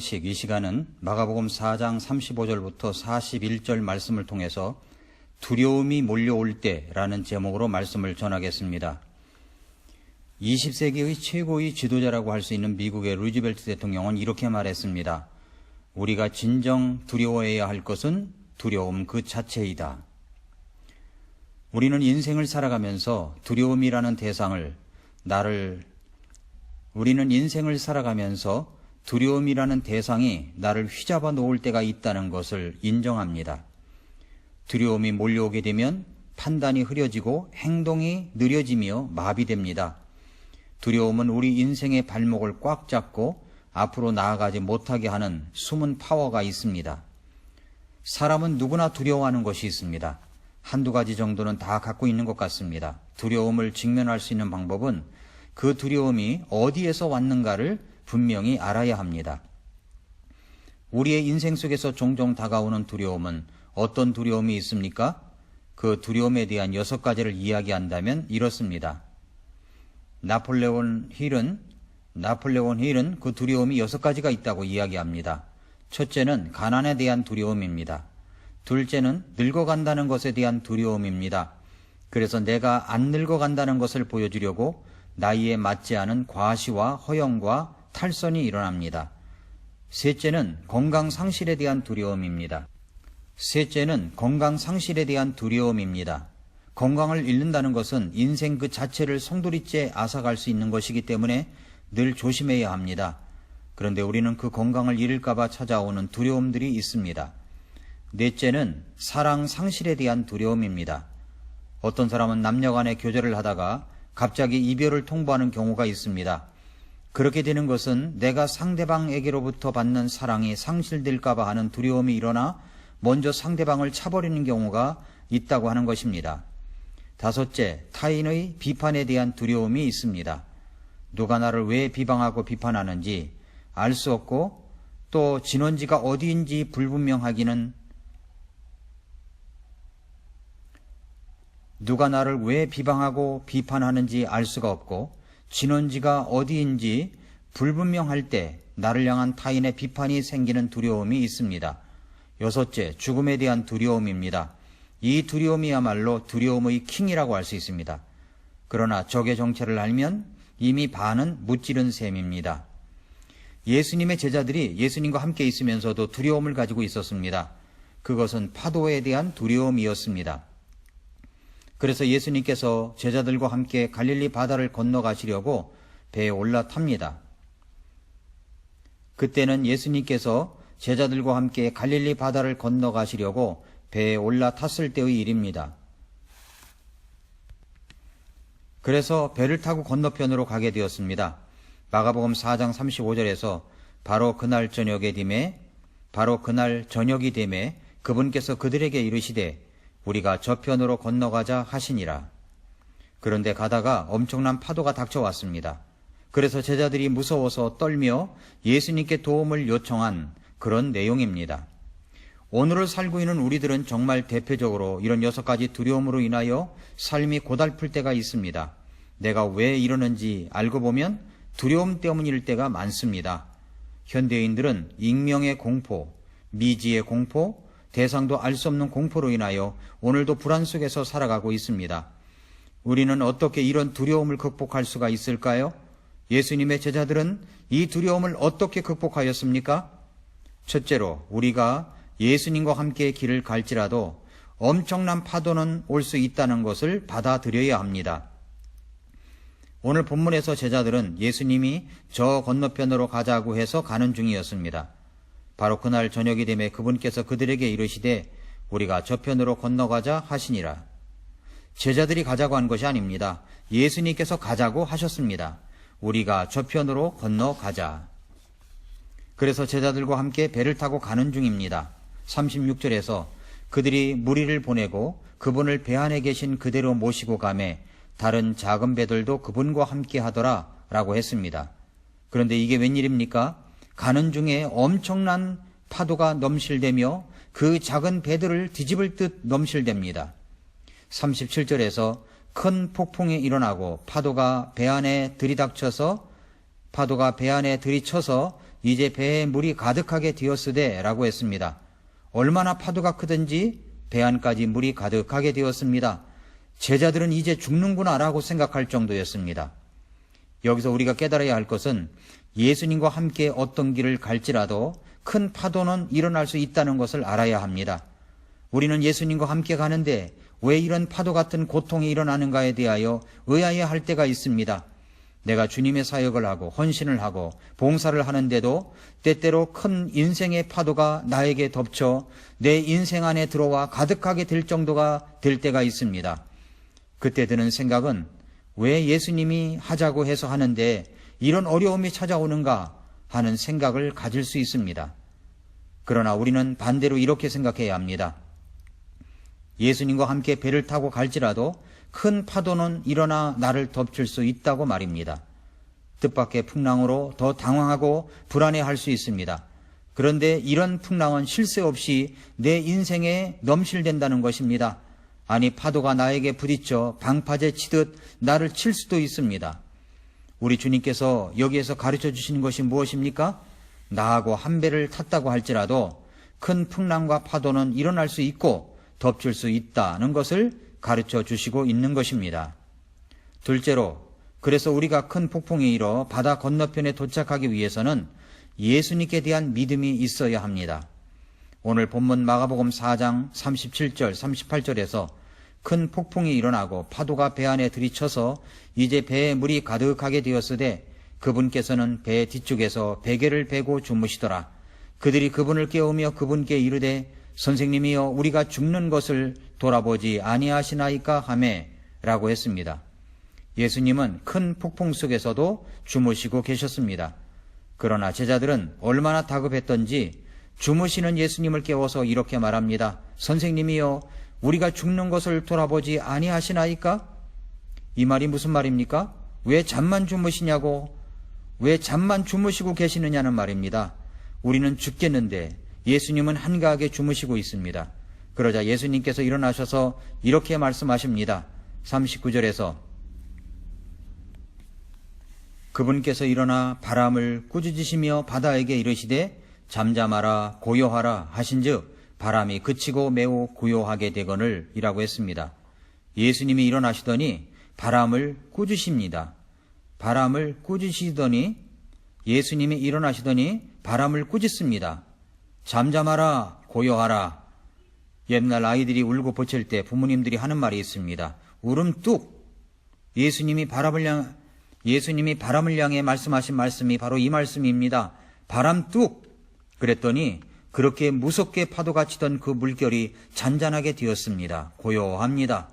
원칙, 이 시간은 마가복음 4장 35절부터 41절 말씀을 통해서 두려움이 몰려올 때라는 제목으로 말씀을 전하겠습니다. 20세기의 최고의 지도자라고 할 수 있는 미국의 루즈벨트 대통령은 이렇게 말했습니다. 우리가 진정 두려워해야 할 것은 두려움 그 자체이다. 우리는 인생을 살아가면서 두려움이라는 대상을 두려움이라는 대상이 나를 휘잡아 놓을 때가 있다는 것을 인정합니다. 두려움이 몰려오게 되면 판단이 흐려지고 행동이 느려지며 마비됩니다. 두려움은 우리 인생의 발목을 꽉 잡고 앞으로 나아가지 못하게 하는 숨은 파워가 있습니다. 사람은 누구나 두려워하는 것이 있습니다. 한두 가지 정도는 다 갖고 있는 것 같습니다. 두려움을 직면할 수 있는 방법은 그 두려움이 어디에서 왔는가를 분명히 알아야 합니다. 우리의 인생 속에서 종종 다가오는 두려움은 어떤 두려움이 있습니까? 그 두려움에 대한 6가지를 이야기한다면 이렇습니다. 나폴레온 힐은 그 두려움이 6가지가 있다고 이야기합니다. 첫째는 가난에 대한 두려움입니다. 둘째는 늙어간다는 것에 대한 두려움입니다. 그래서 내가 안 늙어간다는 것을 보여주려고 나이에 맞지 않은 과시와 허영과 탈선이 일어납니다. 셋째는 건강 상실에 대한 두려움입니다. 건강을 잃는다는 것은 인생 그 자체를 송두리째 앗아갈 수 있는 것이기 때문에 늘 조심해야 합니다. 그런데 우리는 그 건강을 잃을까봐 찾아오는 두려움들이 있습니다. 넷째는 사랑 상실에 대한 두려움입니다. 어떤 사람은 남녀간의 교제를 하다가 갑자기 이별을 통보하는 경우가 있습니다. 그렇게 되는 것은 내가 상대방에게로부터 받는 사랑이 상실될까봐 하는 두려움이 일어나 먼저 상대방을 차버리는 경우가 있다고 하는 것입니다. 다섯째, 타인의 비판에 대한 두려움이 있습니다. 누가 나를 왜 비방하고 비판하는지 알 수 없고 또 진원지가 어디인지 불분명하기는 누가 나를 왜 비방하고 비판하는지 알 수가 없고 진원지가 어디인지 불분명할 때 나를 향한 타인의 비판이 생기는 두려움이 있습니다. 여섯째, 죽음에 대한 두려움입니다. 이 두려움이야말로 두려움의 킹이라고 할 수 있습니다. 그러나 적의 정체를 알면 이미 반은 무찌른 셈입니다. 예수님의 제자들이 예수님과 함께 있으면서도 두려움을 가지고 있었습니다. 그것은 파도에 대한 두려움이었습니다. 그래서 예수님께서 제자들과 함께 갈릴리 바다를 건너가시려고 배에 올라탑니다. 그때는 예수님께서 제자들과 함께 갈릴리 바다를 건너가시려고 배에 올라탔을 때의 일입니다. 그래서 배를 타고 건너편으로 가게 되었습니다. 마가복음 4장 35절에서 바로 그날 저녁이 되매 그분께서 그들에게 이르시되 우리가 저편으로 건너가자 하시니라. 그런데 가다가 엄청난 파도가 닥쳐왔습니다. 그래서 제자들이 무서워서 떨며 예수님께 도움을 요청한 그런 내용입니다. 오늘을 살고 있는 우리들은 정말 대표적으로 이런 6가지 두려움으로 인하여 삶이 고달플 때가 있습니다. 내가 왜 이러는지 알고 보면 두려움 때문일 때가 많습니다. 현대인들은 익명의 공포, 미지의 공포, 대상도 알 수 없는 공포로 인하여 오늘도 불안 속에서 살아가고 있습니다. 우리는 어떻게 이런 두려움을 극복할 수가 있을까요? 예수님의 제자들은 이 두려움을 어떻게 극복하였습니까? 첫째로 우리가 예수님과 함께 길을 갈지라도 엄청난 파도는 올 수 있다는 것을 받아들여야 합니다. 오늘 본문에서 제자들은 예수님이 저 건너편으로 가자고 해서 가는 중이었습니다. 바로 그날 저녁이 되매 그분께서 그들에게 이르시되 우리가 저편으로 건너가자 하시니라. 제자들이 가자고 한 것이 아닙니다. 예수님께서 가자고 하셨습니다. 우리가 저편으로 건너가자. 그래서 제자들과 함께 배를 타고 가는 중입니다. 36절에서 그들이 무리를 보내고 그분을 배 안에 계신 그대로 모시고 가매 다른 작은 배들도 그분과 함께 하더라 라고 했습니다. 그런데 이게 웬일입니까? 가는 중에 엄청난 파도가 넘실대며 그 작은 배들을 뒤집을 듯 넘실댑니다. 37절에서 큰 폭풍이 일어나고 파도가 배 안에 들이쳐서 이제 배에 물이 가득하게 되었으되 라고 했습니다. 얼마나 파도가 크든지 배 안까지 물이 가득하게 되었습니다. 제자들은 이제 죽는구나 라고 생각할 정도였습니다. 여기서 우리가 깨달아야 할 것은 예수님과 함께 어떤 길을 갈지라도 큰 파도는 일어날 수 있다는 것을 알아야 합니다. 우리는 예수님과 함께 가는데 왜 이런 파도 같은 고통이 일어나는가에 대하여 의아해야 할 때가 있습니다. 내가 주님의 사역을 하고 헌신을 하고 봉사를 하는데도 때때로 큰 인생의 파도가 나에게 덮쳐 내 인생 안에 들어와 가득하게 될 정도가 될 때가 있습니다. 그때 드는 생각은 왜 예수님이 하자고 해서 하는데 이런 어려움이 찾아오는가 하는 생각을 가질 수 있습니다. 그러나 우리는 반대로 이렇게 생각해야 합니다. 예수님과 함께 배를 타고 갈지라도 큰 파도는 일어나 나를 덮칠 수 있다고 말입니다. 뜻밖의 풍랑으로 더 당황하고 불안해할 수 있습니다. 그런데 이런 풍랑은 쉴 새 없이 내 인생에 넘실댄다는 것입니다. 아니, 파도가 나에게 부딪혀 방파제 치듯 나를 칠 수도 있습니다. 우리 주님께서 여기에서 가르쳐 주시는 것이 무엇입니까? 나하고 한 배를 탔다고 할지라도 큰 풍랑과 파도는 일어날 수 있고 덮칠 수 있다는 것을 가르쳐 주시고 있는 것입니다. 둘째로, 그래서 우리가 큰 폭풍이 일어 바다 건너편에 도착하기 위해서는 예수님께 대한 믿음이 있어야 합니다. 오늘 본문 마가복음 4장 37절 38절에서 큰 폭풍이 일어나고 파도가 배 안에 들이쳐서 이제 배에 물이 가득하게 되었으되 그분께서는 배 뒤쪽에서 베개를 베고 주무시더라. 그들이 그분을 깨우며 그분께 이르되 선생님이여 우리가 죽는 것을 돌아보지 아니하시나이까 하매 라고 했습니다. 예수님은 큰 폭풍 속에서도 주무시고 계셨습니다. 그러나 제자들은 얼마나 다급했던지 주무시는 예수님을 깨워서 이렇게 말합니다. 선생님이여 우리가 죽는 것을 돌아보지 아니하시나이까? 이 말이 무슨 말입니까? 왜 잠만 주무시냐고, 왜 잠만 주무시고 계시느냐는 말입니다. 우리는 죽겠는데 예수님은 한가하게 주무시고 있습니다. 그러자 예수님께서 일어나셔서 이렇게 말씀하십니다. 39절에서 그분께서 일어나 바람을 꾸짖으시며 바다에게 이르시되 잠잠하라 고요하라 하신즉 바람이 그치고 매우 고요하게 되거늘 이라고 했습니다. 예수님이 일어나시더니 바람을 꾸짖으십니다. 바람을 꾸짖으시더니 예수님이 일어나시더니 바람을 꾸짖습니다. 잠잠하라 고요하라. 옛날 아이들이 울고 보챌 때 부모님들이 하는 말이 있습니다. 울음 뚝. 예수님이 바람을 향해 말씀하신 말씀이 바로 이 말씀입니다. 바람 뚝. 그랬더니 그렇게 무섭게 파도가 치던 그 물결이 잔잔하게 되었습니다. 고요합니다.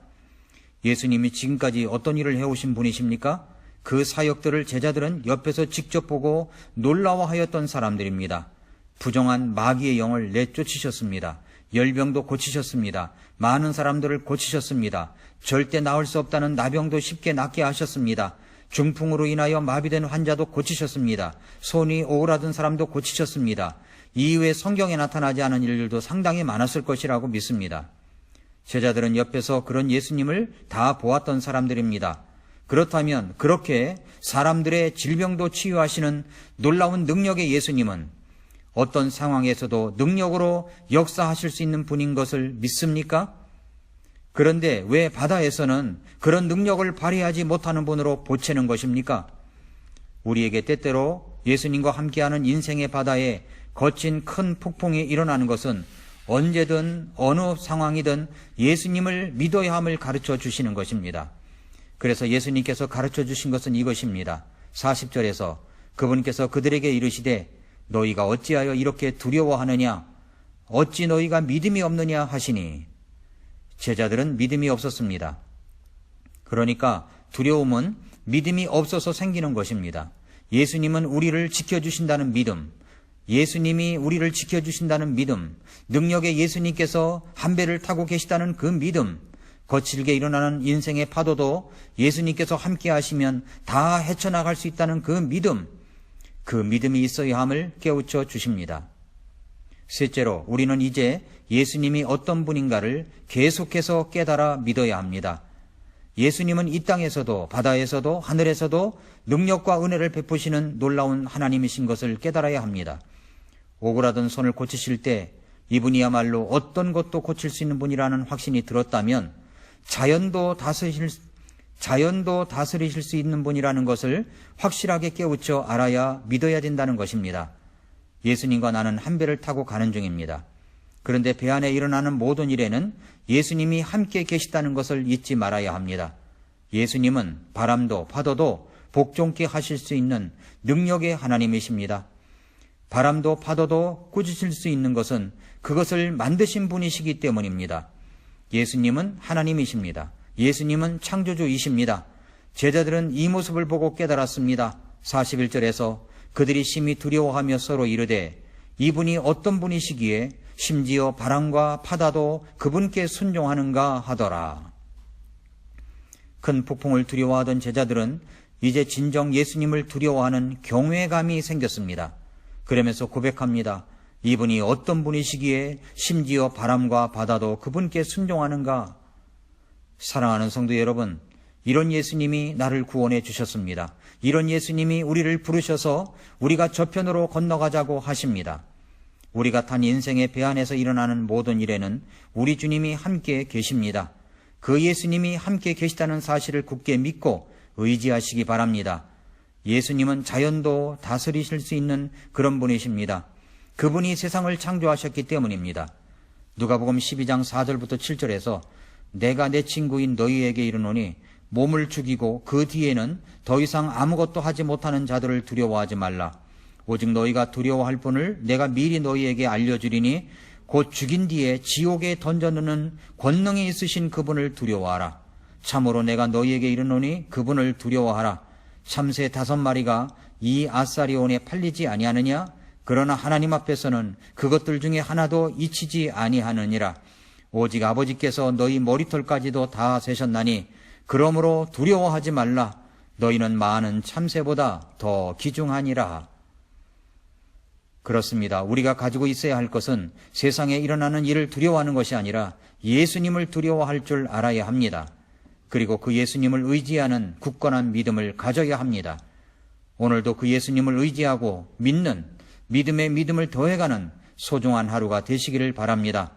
예수님이 지금까지 어떤 일을 해오신 분이십니까? 그 사역들을 제자들은 옆에서 직접 보고 놀라워하였던 사람들입니다. 부정한 마귀의 영을 내쫓으셨습니다. 열병도 고치셨습니다. 많은 사람들을 고치셨습니다. 절대 나을 수 없다는 나병도 쉽게 낫게 하셨습니다. 중풍으로 인하여 마비된 환자도 고치셨습니다. 손이 오그라든 사람도 고치셨습니다. 이후에 성경에 나타나지 않은 일들도 상당히 많았을 것이라고 믿습니다. 제자들은 옆에서 그런 예수님을 다 보았던 사람들입니다. 그렇다면 그렇게 사람들의 질병도 치유하시는 놀라운 능력의 예수님은 어떤 상황에서도 능력으로 역사하실 수 있는 분인 것을 믿습니까? 그런데 왜 바다에서는 그런 능력을 발휘하지 못하는 분으로 보채는 것입니까? 우리에게 때때로 예수님과 함께하는 인생의 바다에 거친 큰 폭풍이 일어나는 것은 언제든 어느 상황이든 예수님을 믿어야 함을 가르쳐 주시는 것입니다. 그래서 예수님께서 가르쳐 주신 것은 이것입니다. 40절에서 그분께서 그들에게 이르시되 너희가 어찌하여 이렇게 두려워하느냐? 어찌 너희가 믿음이 없느냐 하시니 제자들은 믿음이 없었습니다. 그러니까 두려움은 믿음이 없어서 생기는 것입니다. 예수님은 우리를 지켜주신다는 믿음, 예수님이 우리를 지켜주신다는 믿음, 능력의 예수님께서 한 배를 타고 계시다는 그 믿음, 거칠게 일어나는 인생의 파도도 예수님께서 함께 하시면 다 헤쳐나갈 수 있다는 그 믿음, 그 믿음이 있어야 함을 깨우쳐 주십니다. 셋째로 우리는 이제 예수님이 어떤 분인가를 계속해서 깨달아 믿어야 합니다. 예수님은 이 땅에서도 바다에서도 하늘에서도 능력과 은혜를 베푸시는 놀라운 하나님이신 것을 깨달아야 합니다. 오그라든 손을 고치실 때 이분이야말로 어떤 것도 고칠 수 있는 분이라는 확신이 들었다면 자연도 다스리실 수 있는 분이라는 것을 확실하게 깨우쳐 알아야 믿어야 된다는 것입니다. 예수님과 나는 한 배를 타고 가는 중입니다. 그런데 배 안에 일어나는 모든 일에는 예수님이 함께 계시다는 것을 잊지 말아야 합니다. 예수님은 바람도 파도도 복종케 하실 수 있는 능력의 하나님이십니다. 바람도 파도도 꾸짖을 수 있는 것은 그것을 만드신 분이시기 때문입니다. 예수님은 하나님이십니다. 예수님은 창조주이십니다. 제자들은 이 모습을 보고 깨달았습니다. 41절에서 그들이 심히 두려워하며 서로 이르되 이분이 어떤 분이시기에 심지어 바람과 바다도 그분께 순종하는가 하더라. 큰 폭풍을 두려워하던 제자들은 이제 진정 예수님을 두려워하는 경외감이 생겼습니다. 그러면서 고백합니다. 이분이 어떤 분이시기에 심지어 바람과 바다도 그분께 순종하는가. 사랑하는 성도 여러분, 이런 예수님이 나를 구원해 주셨습니다. 이런 예수님이 우리를 부르셔서 우리가 저편으로 건너가자고 하십니다. 우리가 탄 인생의 배 안에서 일어나는 모든 일에는 우리 주님이 함께 계십니다. 그 예수님이 함께 계시다는 사실을 굳게 믿고 의지하시기 바랍니다. 예수님은 자연도 다스리실 수 있는 그런 분이십니다. 그분이 세상을 창조하셨기 때문입니다. 누가복음 12장 4절부터 7절에서 내가 내 친구인 너희에게 이르노니 몸을 죽이고 그 뒤에는 더 이상 아무것도 하지 못하는 자들을 두려워하지 말라. 오직 너희가 두려워할 분을 내가 미리 너희에게 알려주리니 곧 죽인 뒤에 지옥에 던져넣는 권능이 있으신 그분을 두려워하라. 참으로 내가 너희에게 이르노니 그분을 두려워하라. 참새 5마리가 이 아사리온에 팔리지 아니하느냐? 그러나 하나님 앞에서는 그것들 중에 하나도 잊히지 아니하느니라. 오직 아버지께서 너희 머리털까지도 다 세셨나니 그러므로 두려워하지 말라. 너희는 많은 참새보다 더 귀중하니라. 그렇습니다. 우리가 가지고 있어야 할 것은 세상에 일어나는 일을 두려워하는 것이 아니라 예수님을 두려워할 줄 알아야 합니다. 그리고 그 예수님을 의지하는 굳건한 믿음을 가져야 합니다. 오늘도 그 예수님을 의지하고 믿는 믿음에 믿음을 더해가는 소중한 하루가 되시기를 바랍니다.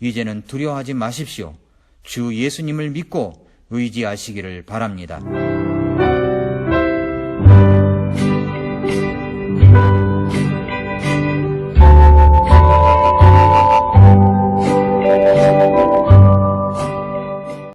이제는 두려워하지 마십시오. 주 예수님을 믿고 의지하시기를 바랍니다.